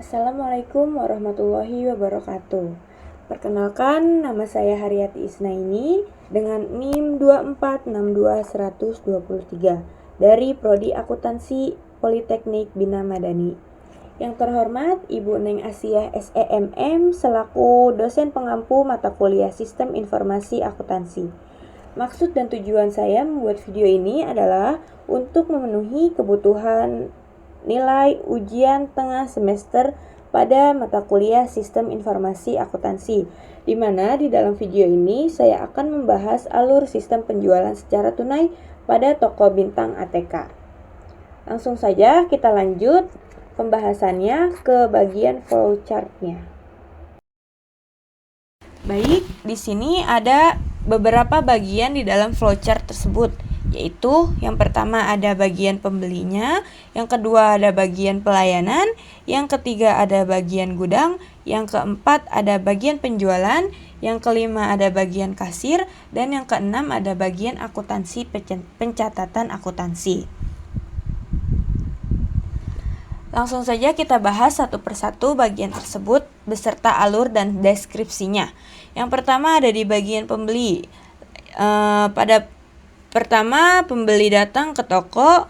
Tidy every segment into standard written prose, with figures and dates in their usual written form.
Assalamualaikum warahmatullahi wabarakatuh. Perkenalkan, nama saya Haryati Isnaini dengan NIM 2462123 dari Prodi Akuntansi Politeknik Bina Madani. Yang terhormat Ibu Neng Asiah SEMM selaku dosen pengampu mata kuliah Sistem Informasi Akuntansi. Maksud dan tujuan saya membuat video ini adalah untuk memenuhi kebutuhan nilai ujian tengah semester pada mata kuliah Sistem Informasi Akuntansi, di mana di dalam video ini saya akan membahas alur sistem penjualan secara tunai pada toko bintang ATK. Langsung saja kita lanjut pembahasannya ke bagian flowchart-nya. Baik, di sini ada beberapa bagian di dalam flowchart tersebut, yaitu yang pertama ada bagian pembelinya, yang kedua ada bagian pelayanan, yang ketiga ada bagian gudang, yang keempat ada bagian penjualan, yang kelima ada bagian kasir, dan yang keenam ada bagian akuntansi pencatatan akuntansi. Langsung saja kita bahas satu persatu bagian tersebut beserta alur dan deskripsinya. Yang pertama ada di bagian pembeli. Pada pertama, pembeli datang ke toko,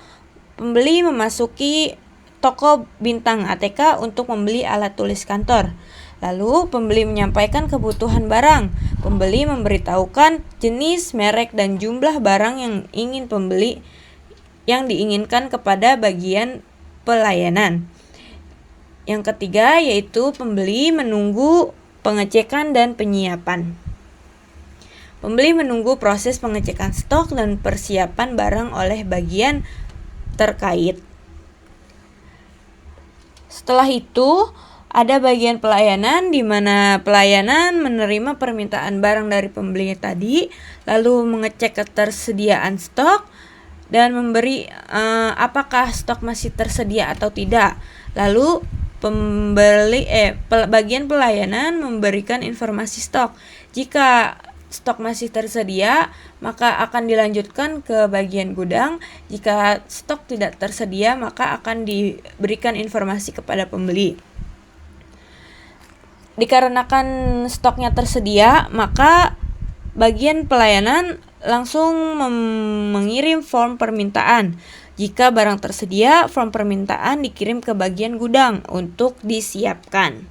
pembeli memasuki toko bintang ATK untuk membeli alat tulis kantor. Lalu, pembeli menyampaikan kebutuhan barang. Pembeli memberitahukan jenis, merek, dan jumlah barang yang ingin pembeli yang diinginkan kepada bagian pelayanan. Yang ketiga yaitu pembeli menunggu pengecekan dan penyiapan. Pembeli menunggu proses pengecekan stok dan persiapan barang oleh bagian terkait. Setelah itu, ada bagian pelayanan di mana pelayanan menerima permintaan barang dari pembeli tadi, lalu mengecek ketersediaan stok dan memberi apakah stok masih tersedia atau tidak. Lalu bagian pelayanan memberikan informasi stok. Jika stok masih tersedia, maka akan dilanjutkan ke bagian gudang. Jika stok tidak tersedia, maka akan diberikan informasi kepada pembeli. Dikarenakan stoknya tersedia, maka bagian pelayanan langsung mengirim form permintaan. Jika barang tersedia, form permintaan dikirim ke bagian gudang untuk disiapkan.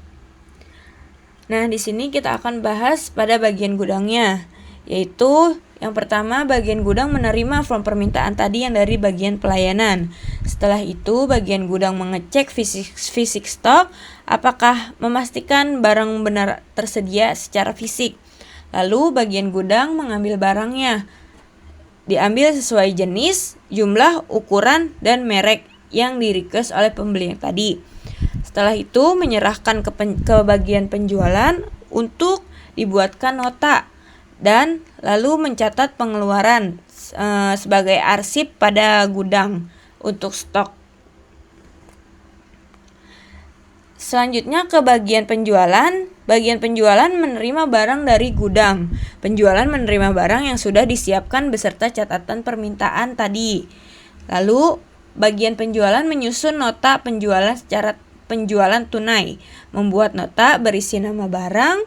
Nah, di sini kita akan bahas pada bagian gudangnya, yaitu yang pertama bagian gudang menerima form permintaan tadi yang dari bagian pelayanan. Setelah itu, bagian gudang mengecek fisik stok, apakah memastikan barang benar tersedia secara fisik. Lalu bagian gudang mengambil barangnya. Diambil sesuai jenis, jumlah, ukuran, dan merek yang di-request oleh pembeli yang tadi. Setelah itu menyerahkan ke bagian penjualan untuk dibuatkan nota dan lalu mencatat pengeluaran sebagai arsip pada gudang untuk stok. Selanjutnya ke bagian penjualan. Bagian penjualan menerima barang dari gudang. Penjualan menerima barang yang sudah disiapkan beserta catatan permintaan tadi. Lalu, bagian penjualan menyusun nota penjualan secara penjualan tunai. Membuat nota berisi nama barang,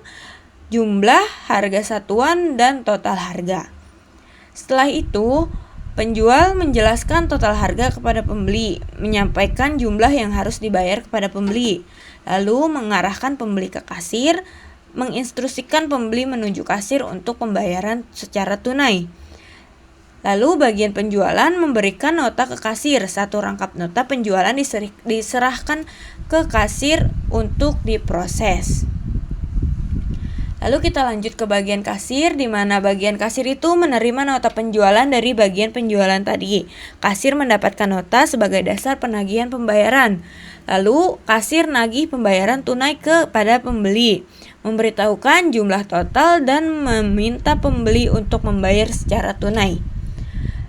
jumlah, harga satuan, dan total harga. Setelah itu, penjual menjelaskan total harga kepada pembeli, menyampaikan jumlah yang harus dibayar kepada pembeli, lalu mengarahkan pembeli ke kasir, menginstruksikan pembeli menuju kasir untuk pembayaran secara tunai. Lalu bagian penjualan memberikan nota ke kasir. Satu rangkap nota penjualan diserahkan ke kasir untuk diproses. Lalu kita lanjut ke bagian kasir, di mana bagian kasir itu menerima nota penjualan dari bagian penjualan tadi. Kasir mendapatkan nota sebagai dasar penagihan pembayaran. Lalu kasir nagih pembayaran tunai kepada pembeli, memberitahukan jumlah total dan meminta pembeli untuk membayar secara tunai.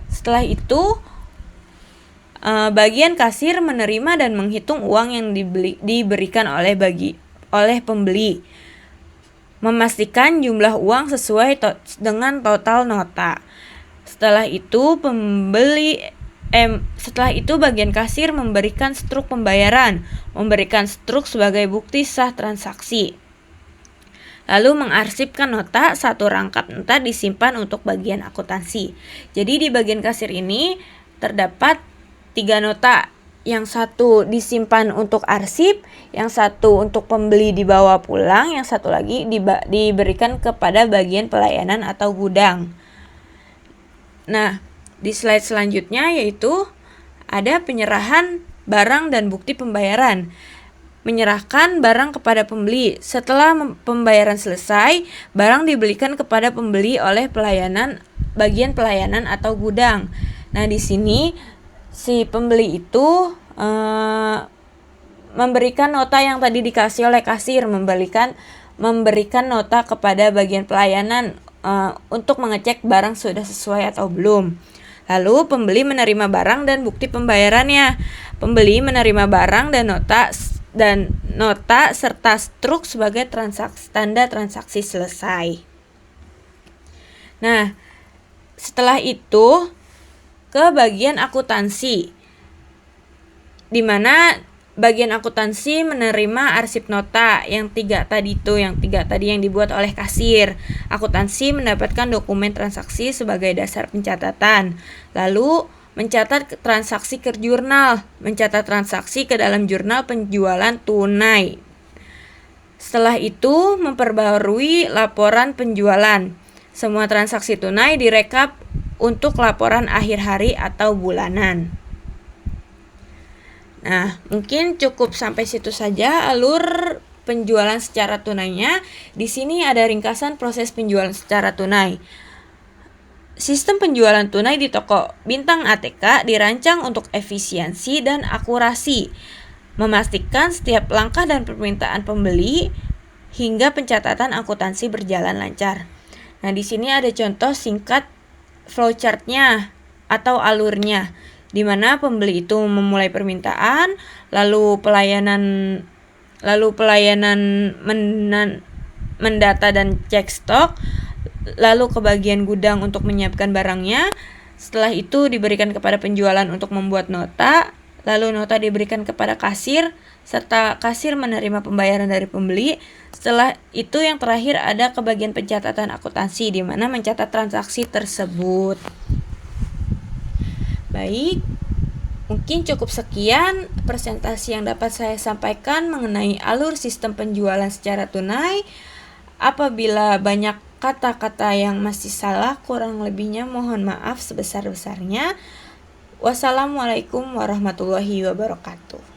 Setelah itu, bagian kasir menerima dan menghitung uang yang diberikan oleh pembeli, memastikan jumlah uang sesuai dengan total nota. Setelah itu, pembeli Setelah itu bagian kasir memberikan struk pembayaran, memberikan struk sebagai bukti sah transaksi. Lalu mengarsipkan nota, satu rangkap nota disimpan untuk bagian akuntansi. Jadi di bagian kasir ini terdapat 3 nota. Yang satu disimpan untuk arsip, yang satu untuk pembeli dibawa pulang, yang satu lagi diberikan kepada bagian pelayanan atau gudang. Nah, di slide selanjutnya yaitu ada penyerahan barang dan bukti pembayaran. Menyerahkan barang kepada pembeli. Setelah pembayaran selesai, barang dibelikan kepada pembeli oleh bagian pelayanan atau gudang. Nah, di sini si pembeli itu memberikan nota yang tadi dikasih oleh kasir, memberikan nota kepada bagian pelayanan untuk mengecek barang sudah sesuai atau belum. Lalu pembeli menerima barang dan bukti pembayarannya. Pembeli menerima barang dan nota serta struk sebagai tanda transaksi selesai. Nah, setelah itu ke bagian akuntansi, di mana bagian akuntansi menerima arsip nota yang tiga tadi yang dibuat oleh kasir. Akuntansi mendapatkan dokumen transaksi sebagai dasar pencatatan. Lalu mencatat transaksi ke jurnal, mencatat transaksi ke dalam jurnal penjualan tunai. Setelah itu memperbarui laporan penjualan. Semua transaksi tunai direkap untuk laporan akhir hari atau bulanan. Nah, mungkin cukup sampai situ saja alur penjualan secara tunainya. Di sini ada ringkasan proses penjualan secara tunai. Sistem penjualan tunai di toko Bintang ATK dirancang untuk efisiensi dan akurasi, memastikan setiap langkah dan permintaan pembeli hingga pencatatan akuntansi berjalan lancar. Nah, di sini ada contoh singkat flowchart-nya atau alurnya, di mana pembeli itu memulai permintaan, lalu pelayanan mendata dan cek stok, lalu ke bagian gudang untuk menyiapkan barangnya. Setelah itu diberikan kepada penjualan untuk membuat nota, lalu nota diberikan kepada kasir, serta kasir menerima pembayaran dari pembeli. Setelah itu yang terakhir ada ke bagian pencatatan akuntansi, di mana mencatat transaksi tersebut. Baik, mungkin cukup sekian presentasi yang dapat saya sampaikan mengenai alur sistem penjualan secara tunai. Apabila banyak kata-kata yang masih salah, kurang lebihnya mohon maaf sebesar-besarnya. Wassalamualaikum warahmatullahi wabarakatuh.